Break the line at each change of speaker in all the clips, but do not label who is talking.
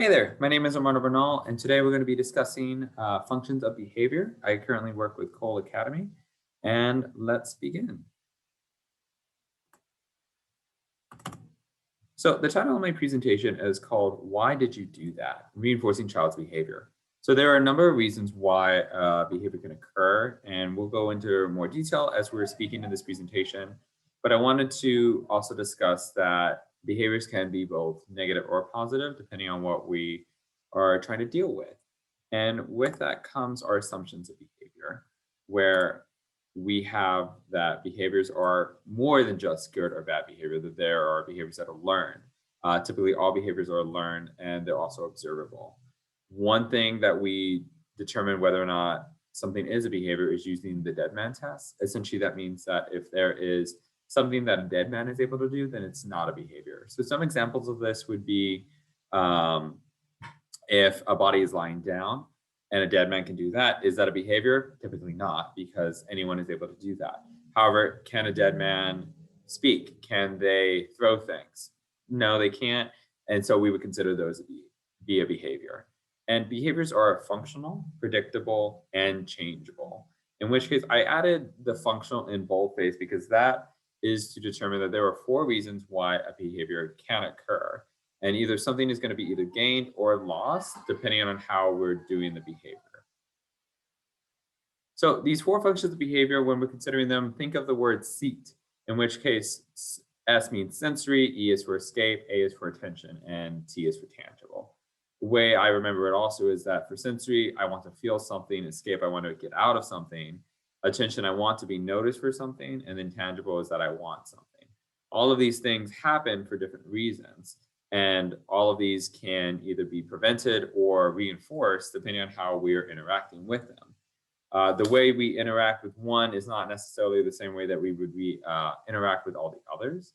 Hey there, my name is Armando Vernal, and today we're going to be discussing functions of behavior. I currently work with Cole Academy, and let's begin. So the title of my presentation is called Why Did You Do That? Reinforcing Child's Behavior. So there are a number of reasons why behavior can occur, and we'll go into more detail as we're speaking in this presentation. But I wanted to also discuss that behaviors can be both negative or positive, depending on what we are trying to deal with. And with that comes our assumptions of behavior, where we have that behaviors are more than just good or bad behavior, that there are behaviors that are learned. Typically, all behaviors are learned and they're also observable. One thing that we determine whether or not something is a behavior is using the dead man test. Essentially, that means that if there is something that a dead man is able to do, then it's not a behavior. So, some examples of this would be um, if a body is lying down and a dead man can do that, is that a behavior? Typically not, because anyone is able to do that. However, can a dead man speak? Can they throw things? No, they can't. And so we would consider those to be a behavior. And behaviors are functional, predictable, and changeable. In which case, I added the functional in boldface because that is to determine that there are 4 reasons why a behavior can occur. And either something is going to be either gained or lost depending on how we're doing the behavior. So these 4 functions of behavior, when we're considering them, think of the word seat, in which case S means sensory, E is for escape, A is for attention, and T is for tangible. The way I remember it also is that for sensory, I want to feel something; escape, I want to get out of something; attention, I want to be noticed for something; and then tangible is that I want something. All of these things happen for different reasons. And all of these can either be prevented or reinforced depending on how we're interacting with them. The way we interact with one is not necessarily the same way that we would interact with all the others.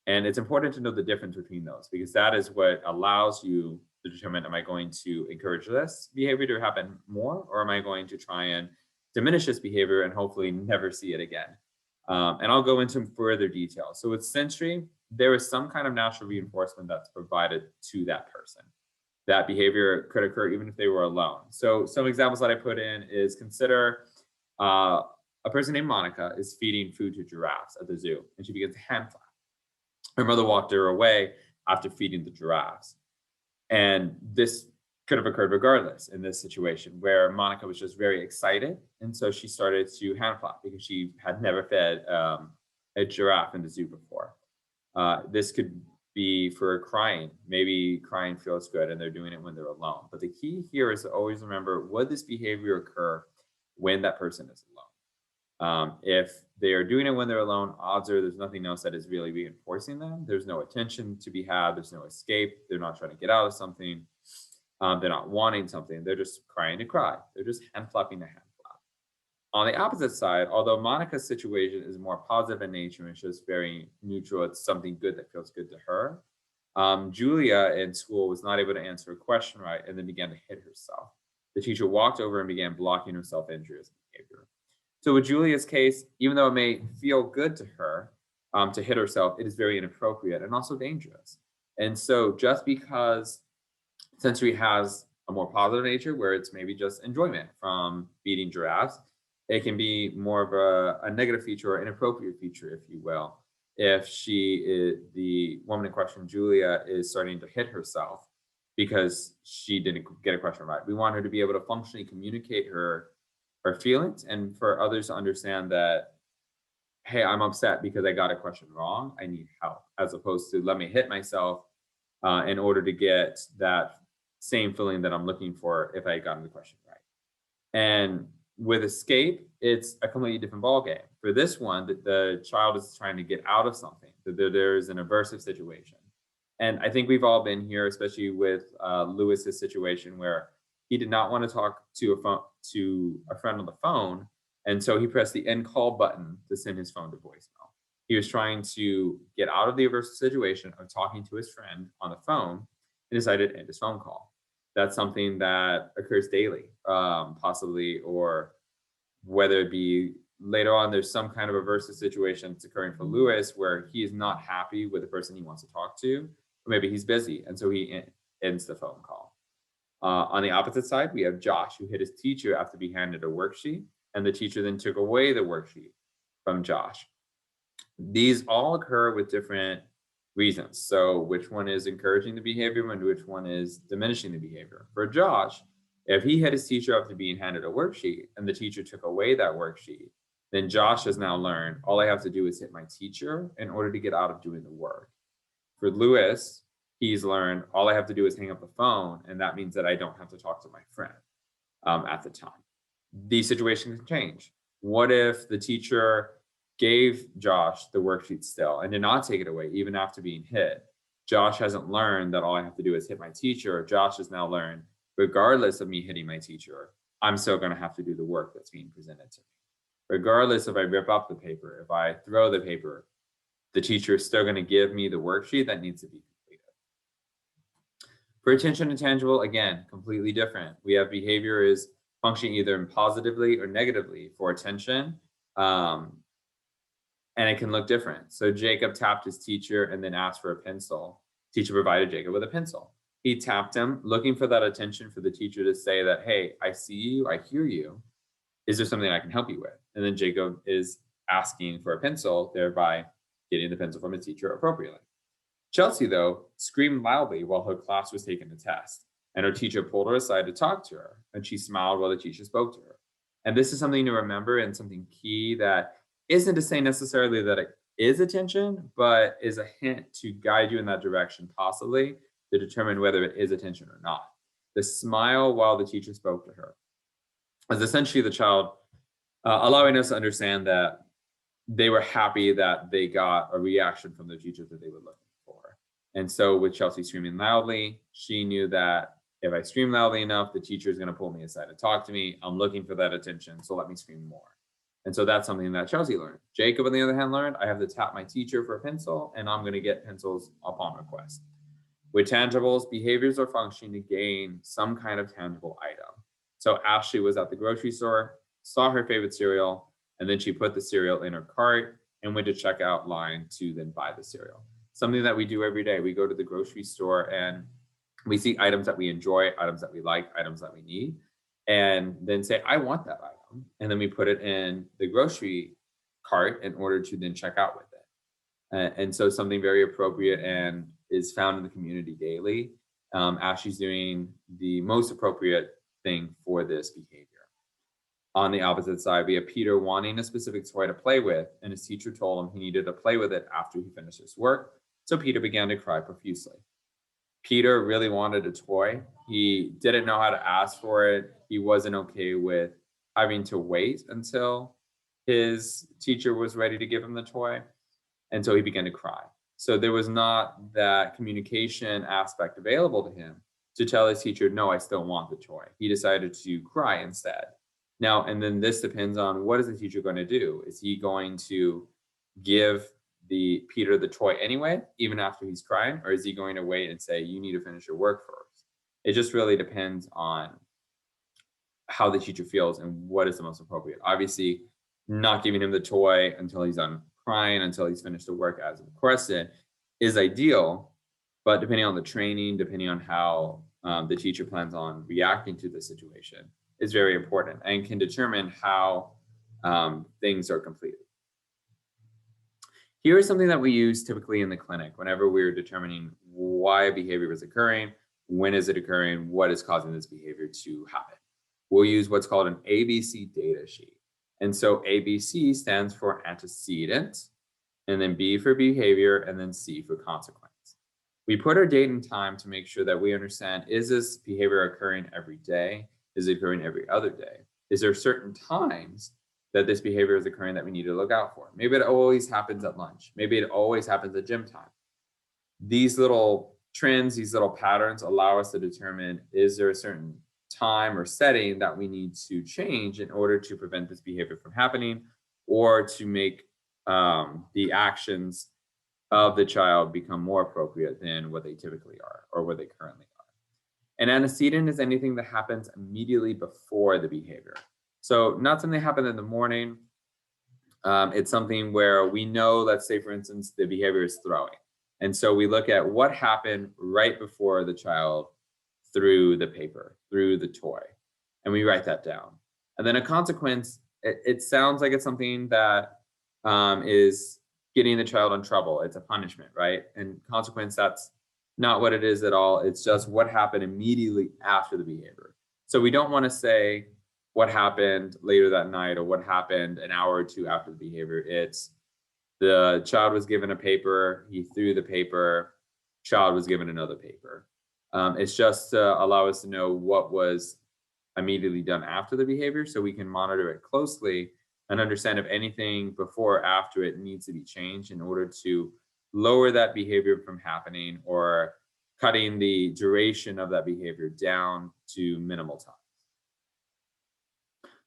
And it's important to know the difference between those because that is what allows you to determine, am I going to encourage this behavior to happen more, or am I going to try and diminish this behavior and hopefully never see it again? And I'll go into further detail. So with sensory, there is some kind of natural reinforcement that's provided to that person. That behavior could occur even if they were alone. So some examples that I put in is consider a person named Monica is feeding food to giraffes at the zoo, and she begins to hand flap. Her mother walked her away after feeding the giraffes. And this could have occurred regardless in this situation where Monica was just very excited. And so she started to hand flap because she had never fed a giraffe in the zoo before. This could be for crying. Maybe crying feels good and they're doing it when they're alone. But the key here is to always remember, would this behavior occur when that person is alone? If they are doing it when they're alone, odds are there's nothing else that is really reinforcing them. There's no attention to be had. There's no escape. They're not trying to get out of something. They're not wanting something. They're just crying to cry. They're just hand flapping the hand flap. On the opposite side, although Monica's situation is more positive in nature and it's just very neutral, it's something good that feels good to her. Julia in school was not able to answer a question right and then began to hit herself. The teacher walked over and began blocking her self-injurious behavior. So with Julia's case, even though it may feel good to her to hit herself, it is very inappropriate and also dangerous. And so just because sensory has a more positive nature where it's maybe just enjoyment from feeding giraffes, it can be more of a negative feature or inappropriate feature, if you will, if the woman in question, Julia, is starting to hit herself because she didn't get a question right. We want her to be able to functionally communicate her feelings and for others to understand that, hey, I'm upset because I got a question wrong. I need help, as opposed to let me hit myself in order to get that same feeling that I'm looking for if I had gotten the question right. And with escape, it's a completely different ballgame. For this one, the child is trying to get out of something, that there's an aversive situation. And I think we've all been here, especially with Lewis's situation where he did not want to talk to a friend on the phone. And so he pressed the end call button to send his phone to voicemail. He was trying to get out of the aversive situation of talking to his friend on the phone and decided to end his phone call. That's something that occurs daily, possibly, or whether it be later on, there's some kind of aversive situation that's occurring for Lewis where he is not happy with the person he wants to talk to, or maybe he's busy, and so he ends the phone call. On the opposite side, we have Josh, who hit his teacher after being handed a worksheet, and the teacher then took away the worksheet from Josh. These all occur with different reasons. So which one is encouraging the behavior and which one is diminishing the behavior? For Josh, if he hit his teacher after being handed a worksheet and the teacher took away that worksheet, then Josh has now learned all I have to do is hit my teacher in order to get out of doing the work. For Lewis, he's learned all I have to do is hang up the phone, and that means that I don't have to talk to my friend at the time. These situations can change. What if the teacher gave Josh the worksheet still and did not take it away even after being hit? Josh hasn't learned that all I have to do is hit my teacher. Josh has now learned, regardless of me hitting my teacher, I'm still going to have to do the work that's being presented to me. Regardless if I rip up the paper, if I throw the paper, the teacher is still going to give me the worksheet that needs to be completed. For attention intangible, again, completely different. We have behavior is functioning either positively or negatively for attention, and it can look different. So Jacob tapped his teacher and then asked for a pencil. Teacher provided Jacob with a pencil. He tapped him, looking for that attention for the teacher to say that, hey, I see you, I hear you. Is there something I can help you with? And then Jacob is asking for a pencil, thereby getting the pencil from his teacher appropriately. Chelsea, though, screamed loudly while her class was taking the test, and her teacher pulled her aside to talk to her, and she smiled while the teacher spoke to her. And this is something to remember and something key that isn't to say necessarily that it is attention, but is a hint to guide you in that direction, possibly to determine whether it is attention or not. The smile while the teacher spoke to her is essentially the child allowing us to understand that they were happy that they got a reaction from the teacher that they were looking for. And so with Chelsea screaming loudly, she knew that if I scream loudly enough, the teacher is going to pull me aside and talk to me. I'm looking for that attention, so let me scream more. And so that's something that Chelsea learned. Jacob, on the other hand, learned I have to tap my teacher for a pencil, and I'm going to get pencils upon request. With tangibles, behaviors are functioning to gain some kind of tangible item. So Ashley was at the grocery store, saw her favorite cereal, and then she put the cereal in her cart and went to checkout line to then buy the cereal. Something that we do every day. We go to the grocery store and we see items that we enjoy, items that we like, items that we need, and then say, I want that item. And then we put it in the grocery cart in order to then check out with it. And so something very appropriate and is found in the community daily. Ashley's doing the most appropriate thing for this behavior. On the opposite side, we have Peter wanting a specific toy to play with, and his teacher told him he needed to play with it after he finished his work. So Peter began to cry profusely. Peter really wanted a toy. He didn't know how to ask for it. He wasn't okay with having to wait until his teacher was ready to give him the toy. And so he began to cry. So there was not that communication aspect available to him to tell his teacher, no, I still want the toy. He decided to cry instead. Now, and then this depends on what is the teacher going to do? Is he going to give Peter the toy anyway, even after he's crying, or is he going to wait and say, you need to finish your work first? It just really depends on how the teacher feels and what is the most appropriate. Obviously, not giving him the toy until he's done crying, until he's finished the work as requested, is ideal, but depending on the training, depending on how the teacher plans on reacting to the situation, is very important and can determine how things are completed. Here is something that we use typically in the clinic whenever we're determining why a behavior is occurring, when is it occurring, what is causing this behavior to happen. We'll use what's called an ABC data sheet. And so ABC stands for antecedent, and then B for behavior, and then C for consequence. We put our date and time to make sure that we understand, is this behavior occurring every day? Is it occurring every other day? Is there certain times that this behavior is occurring that we need to look out for? Maybe it always happens at lunch. Maybe it always happens at gym time. These little trends, these little patterns allow us to determine, is there a certain time or setting that we need to change in order to prevent this behavior from happening, or to make the actions of the child become more appropriate than what they typically are or what they currently are. An antecedent is anything that happens immediately before the behavior. So not something that happened in the morning. It's something where we know, let's say, for instance, the behavior is throwing. And so we look at what happened right before the child through the paper, through the toy. And we write that down. And then a consequence, it sounds like it's something that is getting the child in trouble. It's a punishment, right? And consequence, that's not what it is at all. It's just what happened immediately after the behavior. So we don't want to say what happened later that night or what happened an hour or two after the behavior. It's the child was given a paper, he threw the paper, child was given another paper. It's just to allow us to know what was immediately done after the behavior so we can monitor it closely and understand if anything before or after it needs to be changed in order to lower that behavior from happening or cutting the duration of that behavior down to minimal time.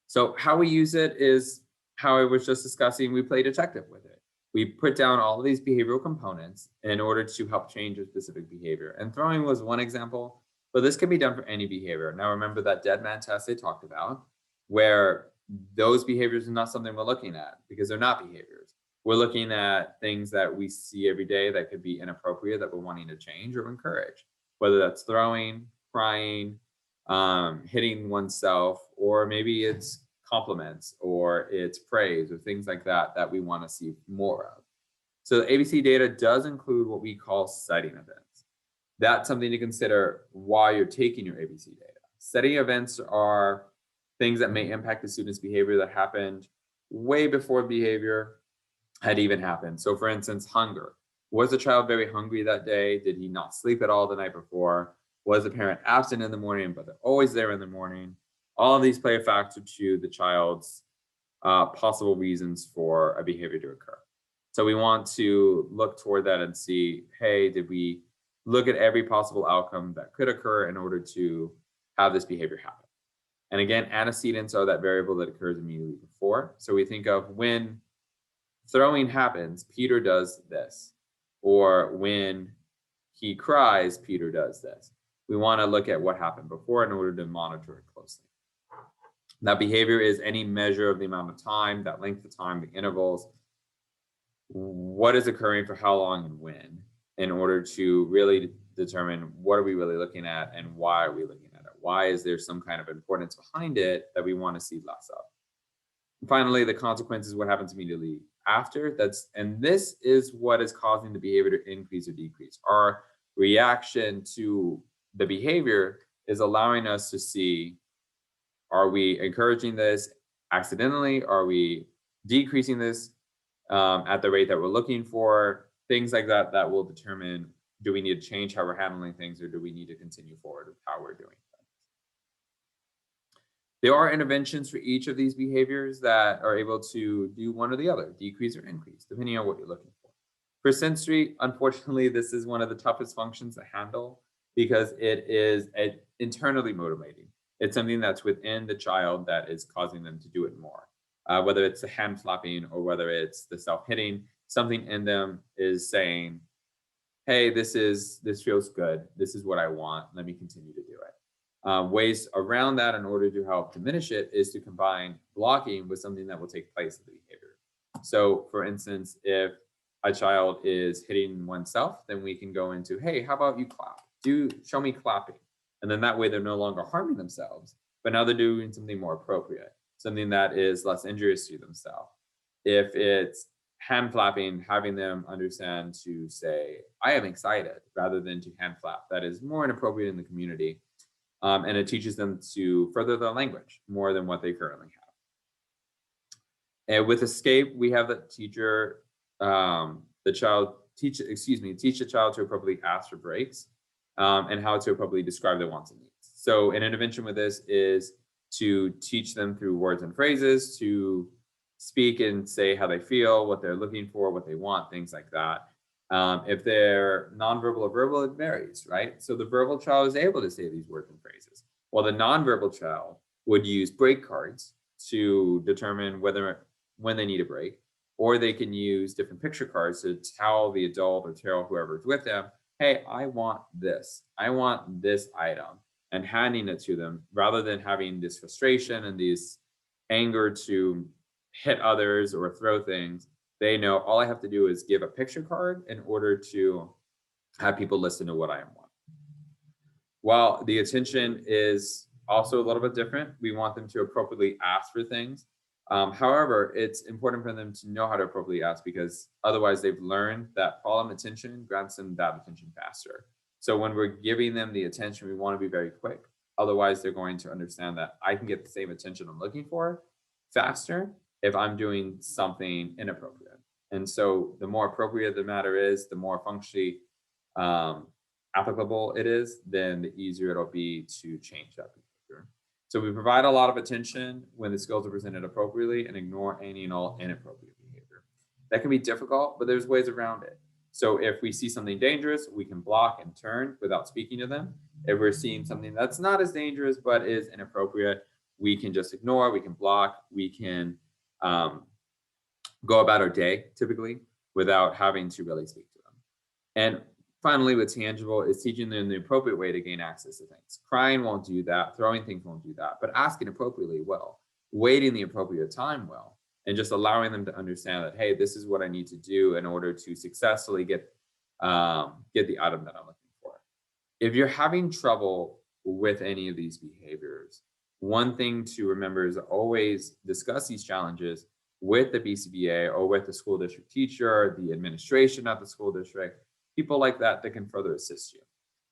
So how we use it is how I was just discussing. We play detective with it. We put down all of these behavioral components in order to help change a specific behavior. And throwing was one example, but this can be done for any behavior. Now, remember that dead man test they talked about, where those behaviors are not something we're looking at because they're not behaviors. We're looking at things that we see every day that could be inappropriate that we're wanting to change or encourage, whether that's throwing, crying, hitting oneself, or maybe it's compliments or it's praise or things like that that we want to see more of. So the ABC data does include what we call setting events. That's something to consider while you're taking your ABC data. Setting events are things that may impact the student's behavior that happened way before behavior had even happened. So for instance, hunger. Was the child very hungry that day? Did he not sleep at all the night before? Was the parent absent in the morning, but they're always there in the morning? All of these play a factor to the child's possible reasons for a behavior to occur. So we want to look toward that and see, hey, did we look at every possible outcome that could occur in order to have this behavior happen? And again, antecedents are that variable that occurs immediately before. So we think of when throwing happens, Peter does this. Or when he cries, Peter does this. We want to look at what happened before in order to monitor it closely. That behavior is any measure of the amount of time, that length of time, the intervals, what is occurring for how long and when, in order to really determine what are we really looking at and why are we looking at it? Why is there some kind of importance behind it that we want to see less of? And finally, the consequence is what happens immediately after. And this is what is causing the behavior to increase or decrease. Our reaction to the behavior is allowing us to see, are we encouraging this accidentally? Are we decreasing this at the rate that we're looking for? Things like that, that will determine, do we need to change how we're handling things or do we need to continue forward with how we're doing things? There are interventions for each of these behaviors that are able to do one or the other, decrease or increase, depending on what you're looking for. For sensory, unfortunately, this is one of the toughest functions to handle because it is internally motivating. It's something that's within the child that is causing them to do it more. Whether it's the hand flapping or whether it's the self-hitting, something in them is saying, hey, this feels good. This is what I want. Let me continue to do it. Ways around that in order to help diminish it is to combine blocking with something that will take place in the behavior. So for instance, if a child is hitting oneself, then we can go into, hey, how about you clap? Show me clapping. And then that way they're no longer harming themselves, but now they're doing something more appropriate, something that is less injurious to themselves. If it's hand flapping, having them understand to say, I am excited, rather than to hand flap. That is more inappropriate in the community. And it teaches them to further their language more than what they currently have. And with escape, we have the teacher, teach the child to appropriately ask for breaks and how to appropriately describe their wants and needs. So an intervention with this is to teach them through words and phrases to speak and say how they feel, what they're looking for, what they want, things like that. If they're nonverbal or verbal, it varies, right? So the verbal child is able to say these words and phrases, while the nonverbal child would use break cards to determine when they need a break, or they can use different picture cards to tell the adult or tell whoever's with them, hey, I want this item, and handing it to them rather than having this frustration and this anger to hit others or throw things. They know all I have to do is give a picture card in order to have people listen to what I want. While the attention is also a little bit different, we want them to appropriately ask for things. However, it's important for them to know how to appropriately ask because otherwise they've learned that problem attention grants them that attention faster. So when we're giving them the attention, we want to be very quick. Otherwise, they're going to understand that I can get the same attention I'm looking for faster if I'm doing something inappropriate. And so the more appropriate the matter is, the more functionally um, applicable it is, then the easier it'll be to change that behavior. So we provide a lot of attention when the skills are presented appropriately and ignore any and all inappropriate behavior. That can be difficult, but there's ways around it. So if we see something dangerous, we can block and turn without speaking to them. If we're seeing something that's not as dangerous but is inappropriate, we can just ignore, we can block, we can um, go about our day typically without having to really speak to them. And finally, with tangible is teaching them the appropriate way to gain access to things. Crying won't do that, throwing things won't do that, but asking appropriately will, waiting the appropriate time will, and just allowing them to understand that, hey, this is what I need to do in order to successfully get the item that I'm looking for. If you're having trouble with any of these behaviors, one thing to remember is always discuss these challenges with the BCBA or with the school district teacher, the administration at the school district, people like that that can further assist you.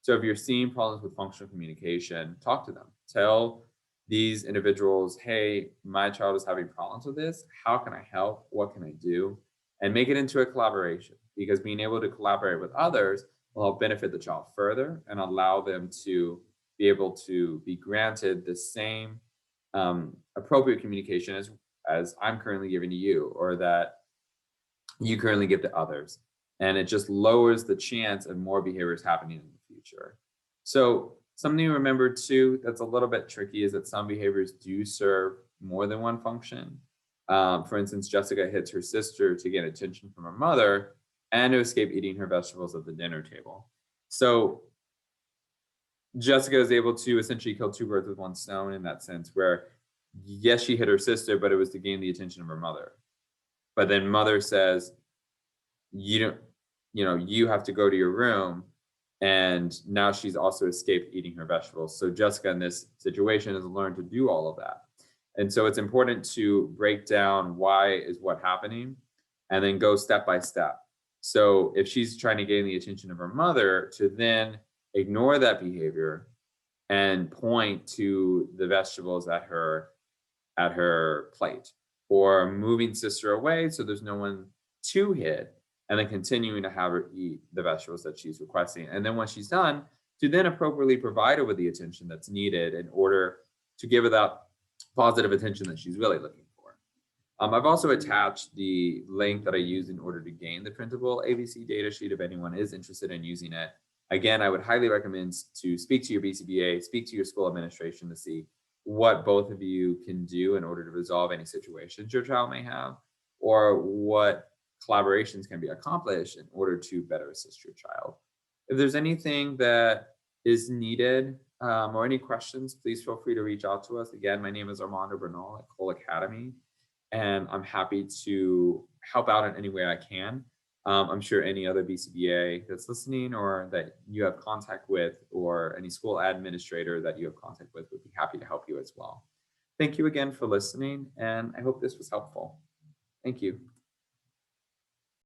So if you're seeing problems with functional communication, talk to them. Tell these individuals, hey, my child is having problems with this. How can I help? What can I do? And make it into a collaboration because being able to collaborate with others will help benefit the child further and allow them to be able to be granted the same appropriate communication as I'm currently giving to you or that you currently give to others. And it just lowers the chance of more behaviors happening in the future. So something to remember too that's a little bit tricky is that some behaviors do serve more than one function. For instance, Jessica hits her sister to get attention from her mother and to escape eating her vegetables at the dinner table. So Jessica is able to essentially kill two birds with one stone in that sense, where yes, she hit her sister, but it was to gain the attention of her mother. But then mother says, you have to go to your room. And now she's also escaped eating her vegetables. So Jessica in this situation has learned to do all of that. And so it's important to break down why is what happening and then go step by step. So if she's trying to gain the attention of her mother, to then ignore that behavior and point to the vegetables at her plate, or moving sister away so there's no one to hit, and then continuing to have her eat the vegetables that she's requesting. And then when she's done, to then appropriately provide her with the attention that's needed in order to give her that positive attention that she's really looking for. I've also attached the link that I use in order to gain the printable ABC data sheet if anyone is interested in using it. Again, I would highly recommend to speak to your BCBA, speak to your school administration to see what both of you can do in order to resolve any situations your child may have, or what collaborations can be accomplished in order to better assist your child. If there's anything that is needed or any questions, please feel free to reach out to us. Again, my name is Armando Vernal at Cole Academy, and I'm happy to help out in any way I can. I'm sure any other BCBA that's listening or that you have contact with, or any school administrator that you have contact with, would be happy to help you as well. Thank you again for listening, and I hope this was helpful. Thank you.